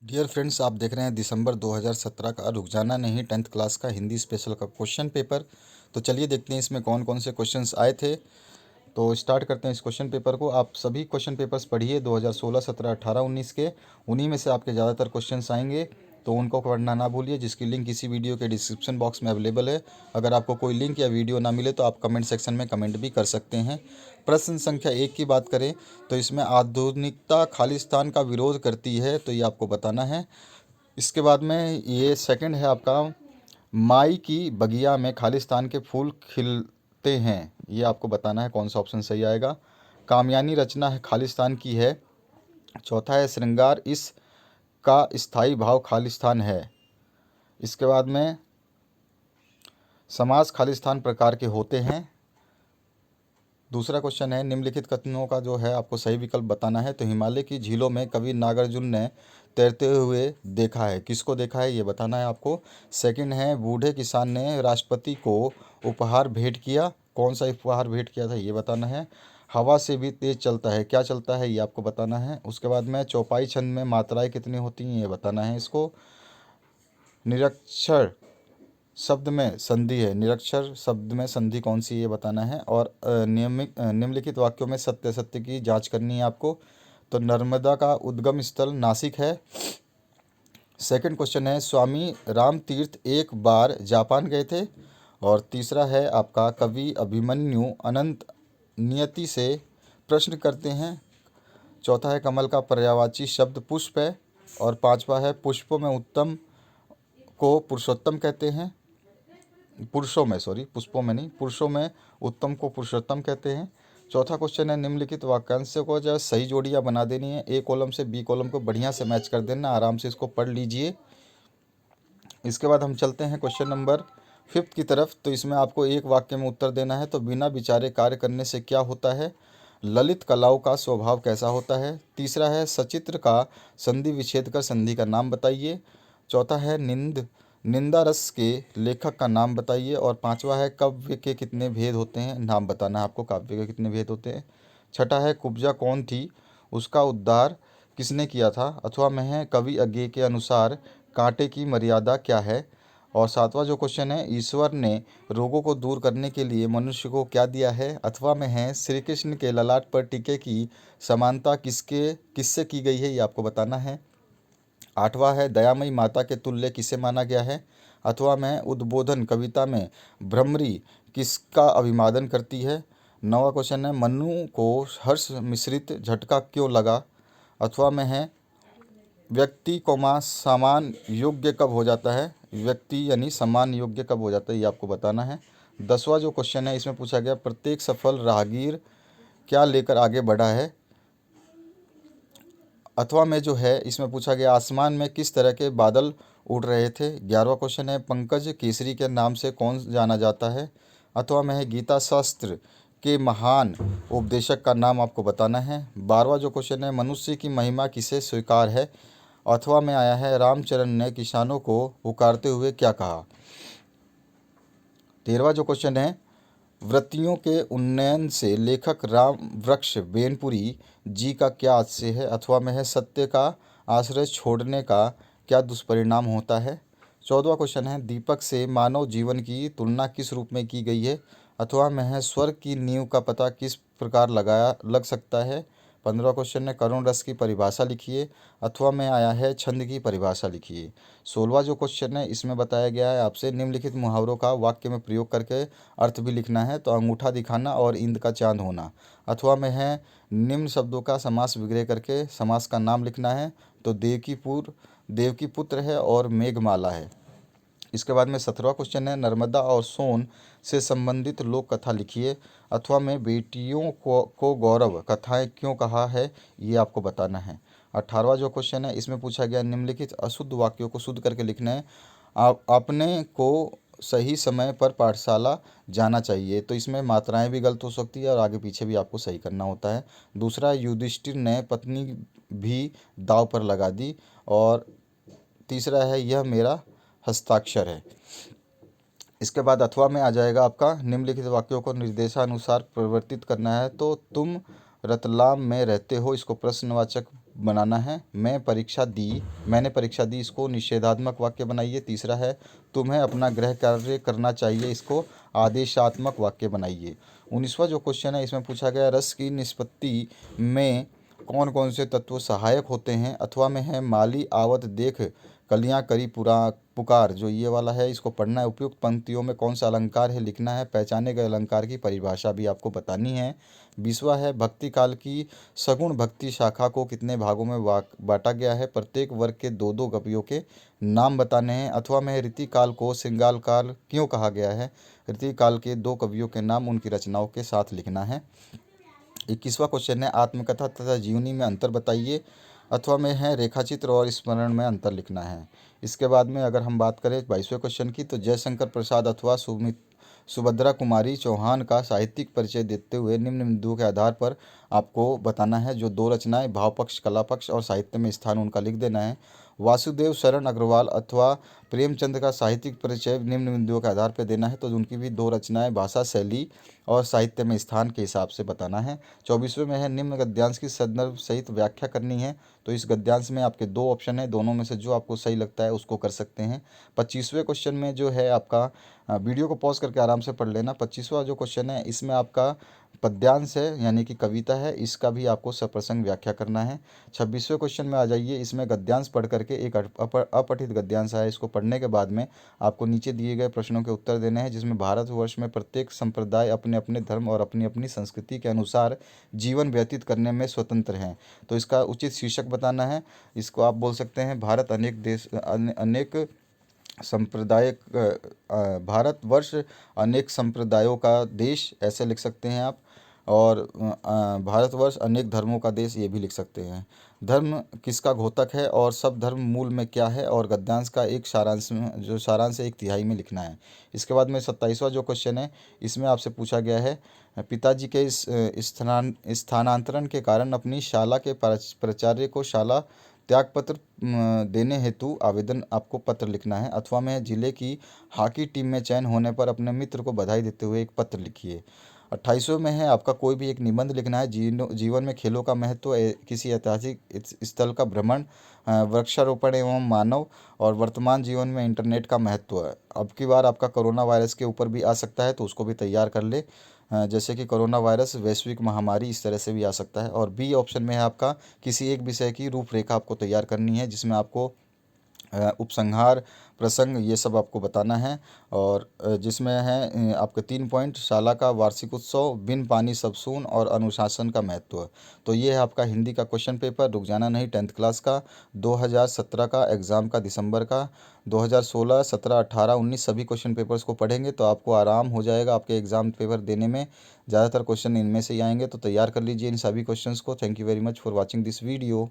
Dear friends, आप देख रहे हैं दिसंबर 2017 का रुक जाना नहीं 10th क्लास का हिंदी स्पेशल का क्वेश्चन पेपर। तो चलिए देखते हैं इसमें कौन कौन से क्वेश्चंस आए थे। तो स्टार्ट करते हैं इस क्वेश्चन पेपर को। आप सभी क्वेश्चन पेपर्स पढ़िए 2016, 17, 18, 19 के। उन्हीं में से आपके ज़्यादातर क्वेश्चंस आएंगे, तो उनको पढ़ना ना भूलिए, जिसकी लिंक इसी वीडियो के डिस्क्रिप्शन बॉक्स में अवेलेबल है। अगर आपको कोई लिंक या वीडियो ना मिले तो आप कमेंट सेक्शन में कमेंट भी कर सकते हैं। प्रश्न संख्या 1 की बात करें तो इसमें आधुनिकता खालिस्तान का विरोध करती है, तो ये आपको बताना है। इसके बाद में ये सेकंड है आपका, माई की बगिया में खालिस्तान के फूल खिलते हैं, ये आपको बताना है कौन सा ऑप्शन सही आएगा। कामयानी रचना है खालिस्तान की है। चौथा है श्रृंगार इस का स्थायी भाव खालिस्तान है। इसके बाद में समाज खालिस्तान प्रकार के होते हैं। दूसरा क्वेश्चन है निम्नलिखित कथनों का जो है आपको सही विकल्प बताना है। तो हिमालय की झीलों में कवि नागार्जुन ने तैरते हुए देखा है, किसको देखा है ये बताना है आपको। सेकंड है बूढ़े किसान ने राष्ट्रपति को उपहार भेंट किया, कौन सा उपहार भेंट किया था ये बताना है। हवा से भी तेज चलता है, क्या चलता है ये आपको बताना है। उसके बाद में चौपाई छंद में मात्राएं कितनी होती हैं ये बताना है इसको। निरक्षर शब्द में संधि है, निरक्षर शब्द में संधि कौन सी है ये बताना है। और निम्नलिखित वाक्यों में सत्य सत्य की जांच करनी है आपको। तो नर्मदा का उद्गम स्थल नासिक है। सेकंड क्वेश्चन है स्वामी राम तीर्थ एक बार जापान गए थे। और तीसरा है आपका कवि अभिमन्यु अनंत नियति से प्रश्न करते हैं। चौथा है कमल का पर्यायवाची शब्द पुष्प है। और पांचवा है पुष्पों में उत्तम को पुरुषोत्तम कहते हैं। पुरुषों में, सॉरी, पुष्पों में नहीं, पुरुषों में उत्तम को पुरुषोत्तम कहते हैं। चौथा क्वेश्चन है निम्नलिखित वाक्यांशों को जो है सही जोड़ियां बना देनी है। ए कॉलम से बी कॉलम को बढ़िया से मैच कर देना, आराम से इसको पढ़ लीजिए। इसके बाद हम चलते हैं क्वेश्चन नंबर 5 की तरफ। तो इसमें आपको एक वाक्य में उत्तर देना है। तो बिना विचारे कार्य करने से क्या होता है। ललित कलाओं का स्वभाव कैसा होता है। तीसरा है सचित्र का संधि विच्छेद कर संधि का नाम बताइए। चौथा है निंदा रस के लेखक का नाम बताइए। और पांचवा है काव्य के कितने भेद होते हैं, नाम बताना है आपको, काव्य के कितने भेद होते हैं। छठा है कुब्जा कौन थी, उसका उद्धार किसने किया था। अथवा में है कवि अज्ञे के अनुसार कांटे की मर्यादा क्या है। और सातवां जो क्वेश्चन है ईश्वर ने रोगों को दूर करने के लिए मनुष्य को क्या दिया है। अथवा में है श्री कृष्ण के ललाट पर टीके की समानता किससे की गई है ये आपको बताना है। आठवां है दयामयी माता के तुल्य किसे माना गया है। अथवा में उद्बोधन कविता में भ्रमरी किसका अभिवादन करती है। नौवां क्वेश्चन है मनु को हर्ष मिश्रित झटका क्यों लगा। अथवा में है व्यक्ति कोमा समान योग्य कब हो जाता है, व्यक्ति यानी समान योग्य कब हो जाता है ये आपको बताना है। 10वां जो क्वेश्चन है इसमें पूछा गया प्रत्येक सफल राहगीर क्या लेकर आगे बढ़ा है। अथवा में जो है इसमें पूछा गया आसमान में किस तरह के बादल उड़ रहे थे। 11वां क्वेश्चन है पंकज केसरी के नाम से कौन जाना जाता है। अथवा में है गीता शास्त्र के महान उपदेशक का नाम आपको बताना है। 12वां जो क्वेश्चन है मनुष्य की महिमा किसे स्वीकार है। अथवा में आया है रामचरण ने किसानों को पुकारते हुए क्या कहा। 13वां जो क्वेश्चन है वृत्तियों के उन्नयन से लेखक राम वृक्ष बेनपुरी जी का क्या आशय है। अथवा में है सत्य का आश्रय छोड़ने का क्या दुष्परिणाम होता है। 14वां क्वेश्चन है दीपक से मानव जीवन की तुलना किस रूप में की गई है। अथवा में है स्वर्ग की नींव का पता किस प्रकार लग सकता है। 15वां क्वेश्चन है करुण रस की परिभाषा लिखिए। अथवा में आया है छंद की परिभाषा लिखिए। 16वां जो क्वेश्चन है इसमें बताया गया है आपसे निम्नलिखित मुहावरों का वाक्य में प्रयोग करके अर्थ भी लिखना है। तो अंगूठा दिखाना और इंद का चांद होना। अथवा में है निम्न शब्दों का समास विग्रह करके समास का नाम लिखना है। तो देव की पुत्र है और मेघमाला है। इसके बाद में 17वां क्वेश्चन है नर्मदा और सोन से संबंधित लोक कथा लिखिए। अथवा में बेटियों को गौरव कथाएं क्यों कहा है ये आपको बताना है। 18वां जो क्वेश्चन है इसमें पूछा गया निम्नलिखित अशुद्ध वाक्यों को शुद्ध करके लिखना है। आप अपने को सही समय पर पाठशाला जाना चाहिए। तो इसमें मात्राएं भी गलत हो सकती है और आगे पीछे भी आपको सही करना होता है। दूसरा युधिष्ठिर ने पत्नी भी दाव पर लगा दी। और तीसरा है यह मेरा हस्ताक्षर है। इसके बाद अथवा में आ जाएगा आपका निम्नलिखित वाक्यों को निर्देशानुसार परिवर्तित करना है। तो तुम रतलाम में रहते हो, इसको प्रश्नवाचक बनाना है। मैंने परीक्षा दी, इसको निषेधात्मक वाक्य बनाइए। तीसरा है तुम्हें अपना गृह कार्य करना चाहिए, इसको आदेशात्मक वाक्य बनाइए। 19वां जो क्वेश्चन है इसमें पूछा गया रस की निष्पत्ति में कौन कौन से तत्व सहायक होते हैं। अथवा में है माली आवत देख कलियां करी पुकार, जो ये वाला है इसको पढ़ना है। उपयुक्त पंक्तियों में कौन सा अलंकार है लिखना है। पहचाने गए अलंकार की परिभाषा भी आपको बतानी है। 20वां है भक्ति काल की सगुण भक्ति शाखा को कितने भागों में बांटा गया है। प्रत्येक वर्ग के दो दो कवियों के नाम बताने हैं। अथवा में रीति काल को श्रृंगार काल क्यों कहा गया है। रीति काल के दो कवियों के नाम उनकी रचनाओं के साथ लिखना है। 21वां क्वेश्चन है आत्मकथा तथा जीवनी में अंतर बताइए। अथवा में है रेखाचित्र और स्मरण में अंतर लिखना है। इसके बाद में अगर हम बात करें 22वें क्वेश्चन की, तो जयशंकर प्रसाद अथवा सुभद्रा कुमारी चौहान का साहित्यिक परिचय देते हुए निम्न बिंदुओं के आधार पर आपको बताना है। जो दो रचनाएं भाव पक्ष, कला पक्ष और साहित्य में स्थान उनका लिख देना है। वासुदेव शरण अग्रवाल अथवा प्रेमचंद का साहित्यिक परिचय निम्न बिंदुओं के आधार पर देना है। तो उनकी भी दो रचनाएं भाषा शैली और साहित्य में स्थान के हिसाब से बताना है। 24वें में है निम्न गद्यांश की संदर्भ सहित व्याख्या करनी है। तो इस गद्यांश में आपके दो ऑप्शन है, दोनों में से जो आपको सही लगता है उसको कर सकते हैं। 25वें क्वेश्चन में जो है आपका वीडियो को पॉज करके आराम से पढ़ लेना। 25वां जो क्वेश्चन है इसमें आपका पद्यांश है यानी कि कविता है, इसका भी आपको सप्रसंग व्याख्या करना है। 26वें क्वेश्चन में आ जाइए। इसमें गद्यांश पढ़ करके एक अपठित गद्यांश है, इसको पढ़ने के बाद में आपको नीचे दिए गए प्रश्नों के उत्तर देने हैं। जिसमें भारतवर्ष में प्रत्येक संप्रदाय अपने अपने धर्म और अपनी अपनी संस्कृति के अनुसार जीवन व्यतीत करने में स्वतंत्र हैं। तो इसका उचित शीर्षक बताना है। इसको आप बोल सकते हैं भारत अनेक देश अनेक सांप्रदायिक भारतवर्ष अनेक संप्रदायों का देश, ऐसे लिख सकते हैं आप। और भारतवर्ष अनेक धर्मों का देश, ये भी लिख सकते हैं। धर्म किसका घोतक है और सब धर्म मूल में क्या है, और गद्यांश का एक सारांश में जो सारांश है 1/3 में लिखना है। इसके बाद में 27वां जो क्वेश्चन है इसमें आपसे पूछा गया है पिताजी के इस स्थानांतरण के कारण अपनी शाला के प्राचार्य को शाला त्यागपत्र देने हेतु आवेदन आपको पत्र लिखना है। अथवा में जिले की हॉकी टीम में चयन होने पर अपने मित्र को बधाई देते हुए एक पत्र लिखिए। 28वें में है आपका कोई भी एक निबंध लिखना है। जीवन में खेलों का महत्व, किसी ऐतिहासिक स्थल का भ्रमण, वृक्षारोपण एवं मानव, और वर्तमान जीवन में इंटरनेट का महत्व है। अब की बार आपका कोरोना वायरस के ऊपर भी आ सकता है, तो उसको भी तैयार कर ले। जैसे कि कोरोना वायरस वैश्विक महामारी, इस तरह से भी आ सकता है। और बी ऑप्शन में है आपका किसी एक विषय की रूपरेखा आपको तैयार करनी है, जिसमें आपको उपसंहार, प्रसंग, ये सब आपको बताना है। और जिसमें है आपके 3 पॉइंट शाला का वार्षिक उत्सव, बिन पानी सब सून, और अनुशासन का महत्व। तो ये है आपका हिंदी का क्वेश्चन पेपर। रुक जाना नहीं, 10th क्लास का 2017 का एग्ज़ाम का, दिसंबर का 2016, 17, 18, 19 सभी क्वेश्चन पेपर्स को पढ़ेंगे तो आपको आराम हो जाएगा आपके एग्ज़ाम पेपर देने में। ज़्यादातर क्वेश्चन इनमें से ही आएंगे, तो तैयार कर लीजिए इन सभी क्वेश्चंस को। Thank you very much for watching this video.